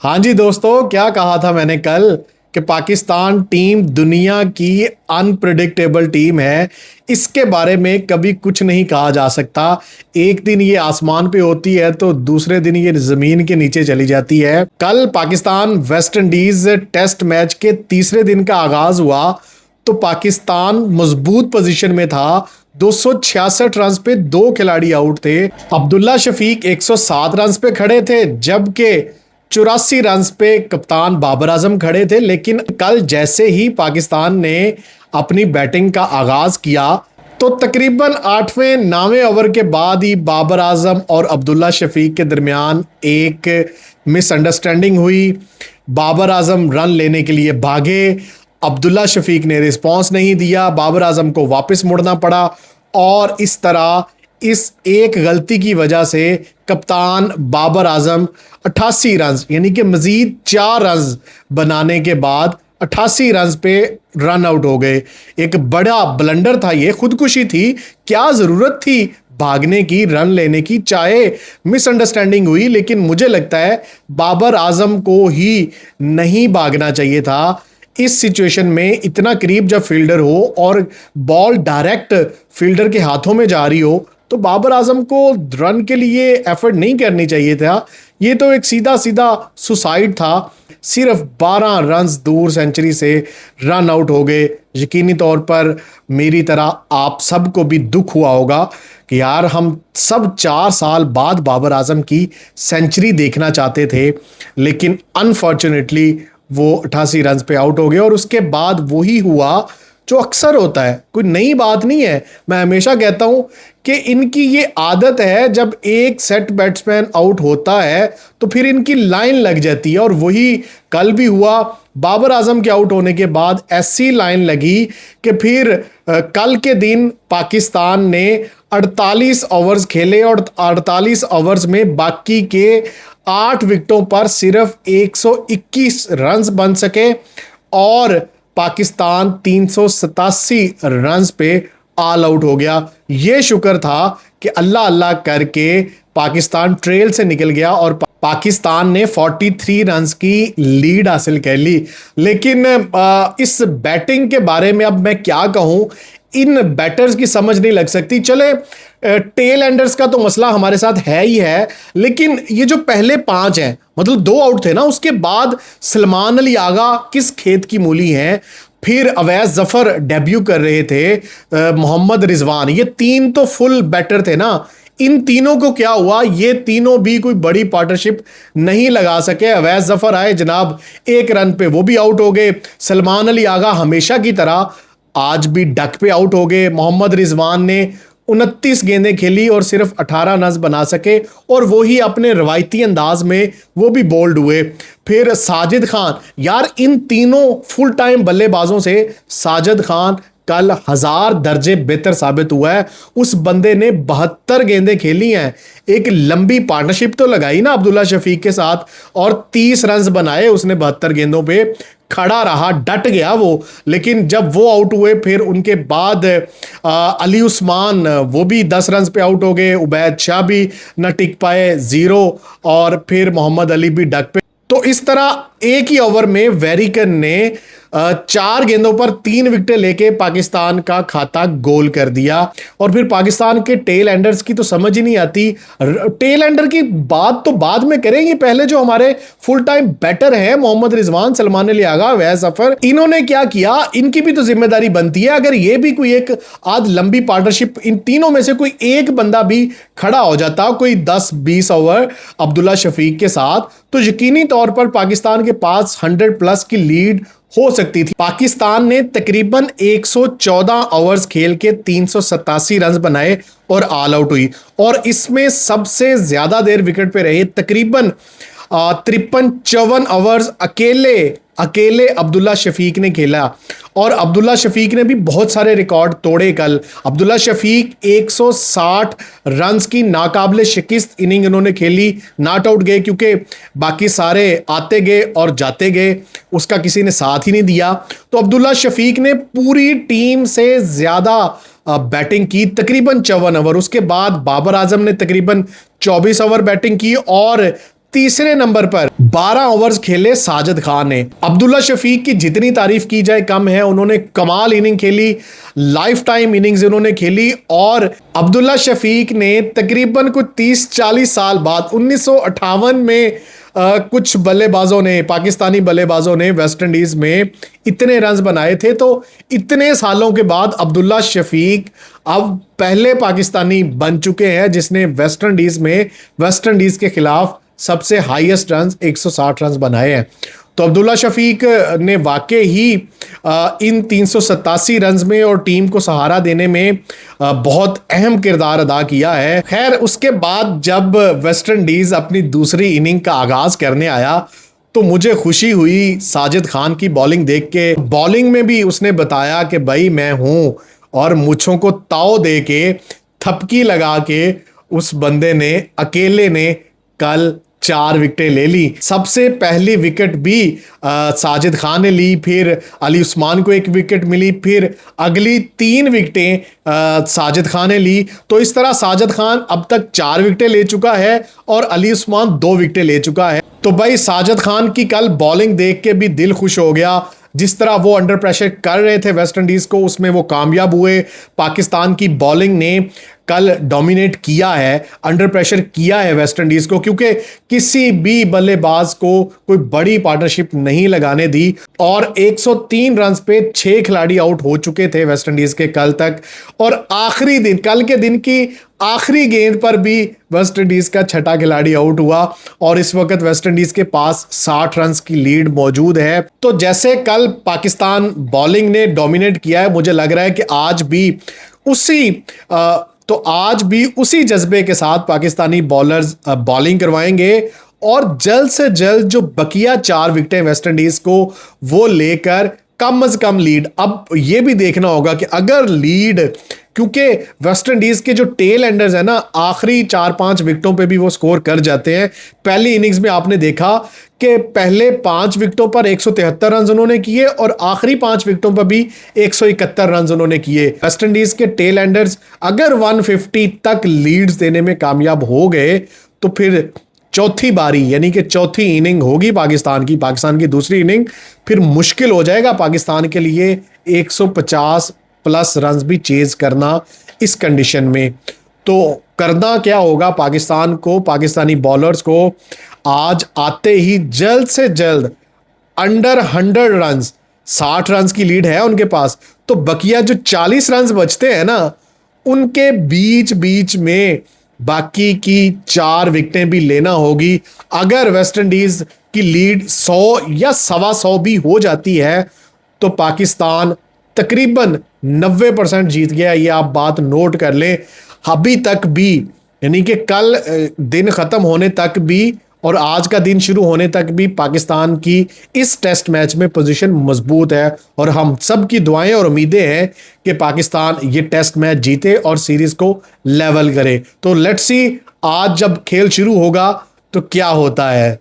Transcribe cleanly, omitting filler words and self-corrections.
हाँ जी दोस्तों, क्या कहा था मैंने कल कि पाकिस्तान टीम दुनिया की अनप्रिडिक्टेबल टीम है। इसके बारे में कभी कुछ नहीं कहा जा सकता। एक दिन ये आसमान पे होती है तो दूसरे दिन ये जमीन के नीचे चली जाती है। कल Pakistan West Indies test match के तीसरे दिन का आगाज हुआ तो पाकिस्तान मजबूत पोजीशन में था। 266 रन पे दो खिलाड़ी आउट थे। अब्दुल्ला शफीक 107 रन पे खड़े थे, जबकि 84 रन पे कप्तान बाबर आजम खड़े थे। लेकिन कल जैसे ही पाकिस्तान ने अपनी बैटिंग का आगाज किया तो तकरीबन 8वें 9वें ओवर के बाद ही बाबर आजम और अब्दुल्ला शफीक के दरमियान एक मिसअंडरस्टैंडिंग हुई। बाबर आजम रन लेने के लिए भागे, अब्दुल्ला शफीक ने रिस्पांस नहीं दिया, बाबर आजम को वापस मुड़ना पड़ा और इस तरह इस एक गलती की वजह से कप्तान बाबर आजम 88 रन यानी कि मजीद 4 रन बनाने के बाद 88 रन पे रन आउट हो गए। एक बड़ा ब्लंडर था, ये खुदकुशी थी। क्या जरूरत थी भागने की, रन लेने की? चाहे मिसअंडरस्टैंडिंग हुई, लेकिन मुझे लगता है बाबर आजम को ही नहीं भागना चाहिए था। इस सिचुएशन में इतना करीब जब फील्डर हो और बॉल डायरेक्ट फील्डर के हाथों में जा रही हो तो बाबर आजम को रन के लिए एफर्ट नहीं करनी चाहिए था। ये तो एक सीधा सीधा सुसाइड था। सिर्फ 12 रन दूर सेंचुरी से रन आउट हो गए। यकीनी तौर पर मेरी तरह आप सबको भी दुख हुआ होगा कि यार हम सब 4 साल बाद बाबर आजम की सेंचुरी देखना चाहते थे, लेकिन अनफॉर्चुनेटली वो 88 रन पे आउट हो गए। और उसके बाद वही हुआ जो अक्सर होता है, कोई नई बात नहीं है। मैं हमेशा कहता हूं कि इनकी ये आदत है, जब एक सेट बैट्समैन आउट होता है तो फिर इनकी लाइन लग जाती है, और वही कल भी हुआ। बाबर आजम के आउट होने के बाद ऐसी लाइन लगी कि फिर कल के दिन पाकिस्तान ने 48 ओवर्स खेले और 48 ओवर्स में बाकी के 8 विकेटों पर सिर्फ 121 रन बन सके और पाकिस्तान 387 रन पे ऑल आउट हो गया। यह शुक्र था कि अल्लाह अल्लाह करके पाकिस्तान ट्रेल से निकल गया और पाकिस्तान ने 43 रन की लीड हासिल कर ली। लेकिन इस बैटिंग के बारे में अब मैं क्या कहूं, इन बैटर्स की समझ नहीं लग सकती। चले टेल एंडर्स का तो मसला हमारे साथ है ही है, लेकिन ये जो पहले 5 हैं, मतलब 2 आउट थे ना, उसके बाद सलमान अली आगा किस खेत की मूली हैं। फिर अवैस जफर डेब्यू कर रहे थे, मोहम्मद रिजवान, ये 3 तो फुल बैटर थे ना। इन तीनों को क्या हुआ, ये तीनों भी कोई बड़ी पार्टनरशिप नहीं लगा सके। अवैस जफर आए जनाब, 1 रन पे वो भी आउट हो गए। सलमान अली आगा हमेशा की तरह आज भी डक पे आउट हो गए। मोहम्मद रिजवान ने 29 गेंदें खेली और सिर्फ 18 रन बना सके, और वो ही अपने रवायती अंदाज में वो भी बोल्ड हुए। फिर साजिद खान, यार इन तीनों फुल टाइम बल्लेबाजों से साजिद खान कल 1000 दर्जे बेहतर साबित हुआ है। उस बंदे ने 72 गेंदें खेली हैं। एक लंबी पार्टनरशिप तो लगाई ना अब्दुल्ला शफीक के साथ, और 30 रन बनाए उसने 72 गेंदों पे। खड़ा रहा, डट गया वो। लेकिन जब वो आउट हुए फिर उनके बाद अली उस्मान, वो भी 10 रन पे आउट हो गए। उबैद शाह भी न टिक पाए, 0। और फिर मोहम्मद अली भी डक पे। तो इस तरह एक ही ओवर में वेरिकन ने 4 गेंदों पर 3 विकेटें लेके पाकिस्तान का खाता गोल कर दिया। और फिर पाकिस्तान के टेल एंडर्स की तो समझ ही नहीं आती। टेल एंडर की बात तो बाद में करेंगे, पहले जो हमारे फुल टाइम बैटर हैं मोहम्मद रिजवान, सलमान अली आगा, अवैस जफर, इन्होंने क्या किया, इनकी भी तो जिम्मेदारी बनती है। अगर ये भी कोई एक आध लंबी पार्टनरशिप, इन तीनों में से कोई एक बंदा भी खड़ा हो जाता कोई 10-20 ओवर अब्दुल्ला शफीक के साथ, तो यकीनी तौर पर पाकिस्तान के पास 100+ की लीड हो सकती थी। पाकिस्तान ने तकरीबन 114 ओवर्स खेल के 387 रन बनाए और ऑल आउट हुई, और इसमें सबसे ज्यादा देर विकेट पे रहे, तकरीबन 53-54 ओवर्स अकेले अब्दुल्ला शफीक ने खेला। और अब्दुल्ला शफीक ने भी बहुत सारे रिकॉर्ड तोड़े कल। अब्दुल्ला शफीक 160 रन की नाकाबिले शिकस्त इनिंग इन्होंने खेली, नॉट आउट गए क्योंकि बाकी सारे आते गए और जाते गए, उसका किसी ने साथ ही नहीं दिया। तो अब्दुल्ला शफीक ने पूरी टीम से ज्यादा बैटिंग की, तकरीबन 54 ओवर। उसके बाद बाबर आजम ने तकरीबन 24 ओवर बैटिंग की और तीसरे नंबर पर 12 ओवर्स खेले साजिद खान ने। अब्दुल्ला शफीक की जितनी तारीफ की जाए कम है, उन्होंने कमाल इनिंग खेली, लाइफ टाइम इनिंग्स उन्होंने खेली। और अब्दुल्ला शफीक ने तकरीबन कुछ 30-40 साल बाद 1958 में कुछ बल्लेबाजों ने, पाकिस्तानी बल्लेबाजों ने वेस्ट इंडीज में इतने रन्स बनाए थे। तो इतने सालों के बाद अब्दुल्ला शफीक अब पहले पाकिस्तानी बन चुके हैं जिसने वेस्ट इंडीज के खिलाफ सबसे हाईएस्ट रन्स 160 रन्स बनाए हैं। तो अब्दुल्ला शफीक ने वाकई ही इन 387 रन्स में और टीम को सहारा देने में बहुत अहम किरदार अदा किया है। खैर, उसके बाद जब वेस्ट इंडीज अपनी दूसरी इनिंग का आगाज करने आया तो मुझे खुशी हुई साजिद खान की बॉलिंग देख के। बॉलिंग में भी उसने बताया कि भाई मैं हूं, और मुझों को ताव दे के, थपकी लगा के उस बंदे ने, अकेले ने कल 4 विकेटें ले ली। सबसे पहली विकेट भी साजिद खान ने ली, फिर अली उस्मान को 1 विकेट मिली, फिर अगली 3 विकेटें साजिद खान ने ली। तो इस तरह साजिद खान अब तक 4 विकेटें ले चुका है और अली उस्मान 2 विकेटें ले चुका है। तो भाई साजिद खान की कल बॉलिंग देख के भी दिल खुश हो गया। जिस तरह वो अंडर प्रेशर कर रहे थे वेस्ट इंडीज को, उसमें वो कामयाब हुए। पाकिस्तान की बॉलिंग ने कल डोमिनेट किया है, अंडर प्रेशर किया है वेस्ट इंडीज को, क्योंकि किसी भी बल्लेबाज को कोई बड़ी पार्टनरशिप नहीं लगाने दी। और 103 रन पे 6 खिलाड़ी आउट हो चुके थे वेस्ट इंडीज के कल तक। और आखिरी दिन, कल के दिन की आखिरी गेंद पर भी वेस्ट इंडीज का 6ठा खिलाड़ी आउट हुआ और इस वक्त वेस्ट इंडीज के पास 60 रन की लीड मौजूद है। तो जैसे कल पाकिस्तान बॉलिंग ने डोमिनेट किया है, मुझे लग रहा है कि आज भी उसी जज्बे के साथ पाकिस्तानी बॉलर्स बॉलिंग करवाएंगे और जल्द से जल्द जो बकिया 4 विकेटें वेस्ट इंडीज को, वो लेकर कम से कम लीड। अब यह भी देखना होगा कि अगर लीड, क्योंकि वेस्ट इंडीज के जो टेल एंडर्स है ना, आखिरी 4-5 विकेटों पे भी वो स्कोर कर जाते हैं। पहली इनिंग्स में आपने देखा कि पहले 5 विकेटों पर 173 रन उन्होंने किए और आखिरी 5 विकेटों पर भी 171 रन उन्होंने किए। वेस्ट इंडीज के टेल एंडर्स अगर 150 तक लीड्स देने में कामयाब हो गए तो फिर चौथी बारी, यानी कि चौथी इनिंग होगी पाकिस्तान की दूसरी इनिंग, फिर मुश्किल हो जाएगा पाकिस्तान के लिए 150 प्लस रन भी चेज करना इस कंडीशन में। तो करना क्या होगा पाकिस्तान को, पाकिस्तानी बॉलर्स को, आज आते ही जल्द से जल्द अंडर 100 रन, 60 रन की लीड है उनके पास, तो बकिया जो 40 रन बचते हैं ना, उनके बीच बीच में बाकी की 4 विकेटें भी लेना होगी। अगर वेस्ट इंडीज की लीड 100 या 125 भी हो जाती है तो पाकिस्तान तकरीबन 90% जीत गया। ये आप बात नोट कर लें। अभी तक भी, यानी कि कल दिन खत्म होने तक भी और आज का दिन शुरू होने तक भी पाकिस्तान की इस टेस्ट मैच में पोजीशन मजबूत है और हम सब की दुआएं और उम्मीदें हैं कि पाकिस्तान ये टेस्ट मैच जीते और सीरीज को लेवल करे। तो लेट्स सी आज जब खेल शुरू होगा तो क्या होता है।